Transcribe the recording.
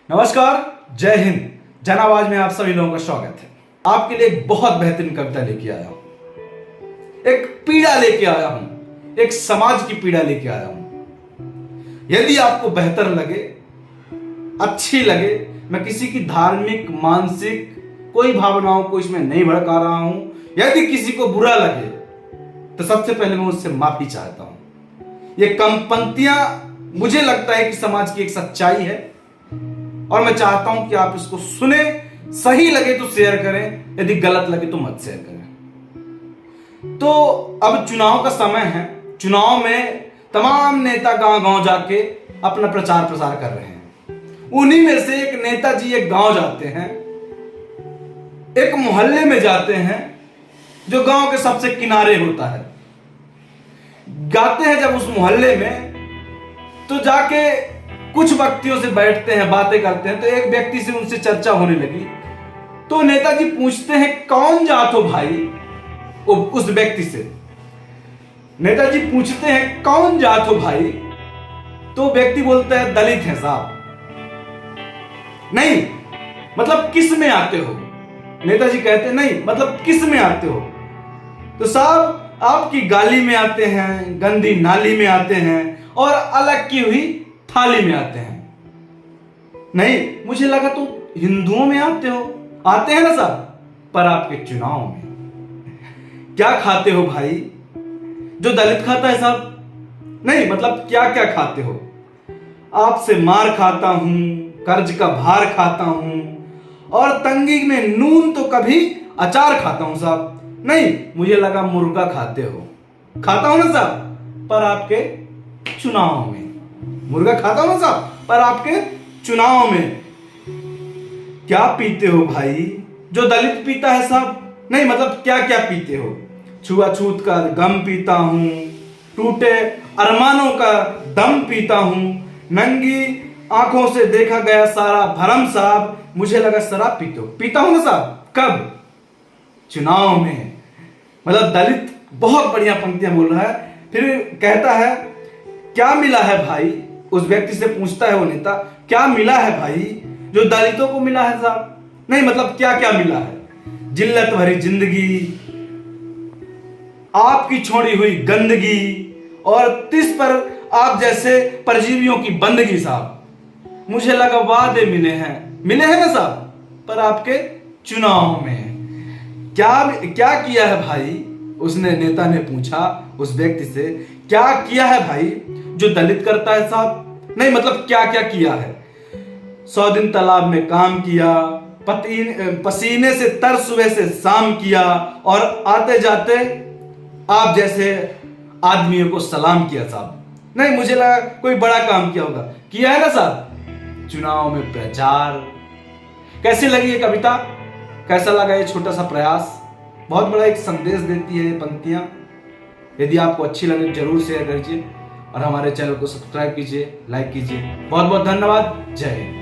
नमस्कार, जय हिंद। जन आवाज में आप सभी लोगों का स्वागत है। आपके लिए एक बहुत बेहतरीन कविता लेके आया हूं, एक पीड़ा लेके आया हूं, एक समाज की पीड़ा लेके आया हूं। यदि आपको बेहतर लगे, अच्छी लगे, मैं किसी की धार्मिक, मानसिक कोई भावनाओं को इसमें नहीं भड़का रहा हूं। यदि किसी को बुरा लगे तो सबसे पहले मैं उससे माफी चाहता हूं। ये कम पंक्तियां मुझे लगता है कि समाज की एक सच्चाई है और मैं चाहता हूं कि आप इसको सुने। सही लगे तो शेयर करें, यदि गलत लगे तो मत शेयर करें। तो अब चुनाव का समय है। चुनाव में तमाम नेता गांव गांव जाके अपना प्रचार प्रसार कर रहे हैं। उन्हीं में से एक नेताजी एक गांव जाते हैं, एक मोहल्ले में जाते हैं जो गांव के सबसे किनारे होता है। जाते हैं जब उस मोहल्ले में, तो जाके कुछ व्यक्तियों से बैठते हैं, बातें करते हैं। तो एक व्यक्ति से उनसे चर्चा होने लगी। तो नेताजी पूछते हैं, कौन जात हो भाई? उस व्यक्ति से नेताजी पूछते हैं, कौन जात हो भाई? तो व्यक्ति बोलता है, दलित है साहब। नहीं मतलब किस में आते हो? नेताजी कहते हैं, नहीं मतलब किस में आते हो? तो साहब आपकी गाली में आते हैं, गंदी नाली में आते हैं और अलग की हुई थाली में आते हैं। नहीं, मुझे लगा तो हिंदुओं में आते हो। आते हैं ना साहब, पर आपके चुनाव में क्या खाते हो भाई जो दलित खाता है साहब? नहीं मतलब क्या क्या खाते हो? आपसे मार खाता हूं, कर्ज का भार खाता हूं और तंगी में नून तो कभी अचार खाता हूं साहब। नहीं, मुझे लगा मुर्गा खाते हो। खाता हूं ना साहब, पर आपके चुनाव में। मुर्गा खाता हूं ना साहब, पर आपके चुनाव में। क्या पीते हो भाई जो दलित पीता है साहब? नहीं मतलब क्या क्या पीते हो? छुआछूत का गम पीता हूं, टूटे अरमानों का दम पीता हूं, नंगी आंखों से देखा गया सारा भरम साहब। मुझे लगा शराब पीते हो। पीता हूं ना साहब। कब? चुनाव में। मतलब दलित बहुत बढ़िया पंक्तियां बोल रहा है। फिर कहता है, क्या मिला है भाई? उस व्यक्ति से पूछता है वो नेता, क्या मिला है भाई जो दलितों को मिला है साहब? नहीं मतलब क्या क्या मिला है? जिल्लत भरी जिंदगी, आपकी छोड़ी हुई गंदगी और तिस पर आप जैसे परजीवियों की बंदगी साहब। मुझे लगा वादे मिले हैं ना साहब, पर आपके चुनाव में। क्या किया है भाई? उसने नेता ने पूछा उस व्यक्ति से, क्या किया है भाई जो दलित करता है साहब? नहीं मतलब क्या क्या किया है? 100 दिन तालाब में काम किया, पसीने से तर सुबह से शाम किया और आते जाते आप जैसे आदमियों को सलाम किया साहब। नहीं मुझे लगा कोई बड़ा काम किया होगा। किया है ना साहब, चुनाव में प्रचार। कैसी लगी ये कविता? कैसा लगा ये छोटा सा प्रयास? बहुत बड़ा एक संदेश देती है ये पंक्तियां। यदि आपको अच्छी लगे जरूर शेयर कीजिए और हमारे चैनल को सब्सक्राइब कीजिए, लाइक कीजिए। बहुत बहुत धन्यवाद। जय हिंद।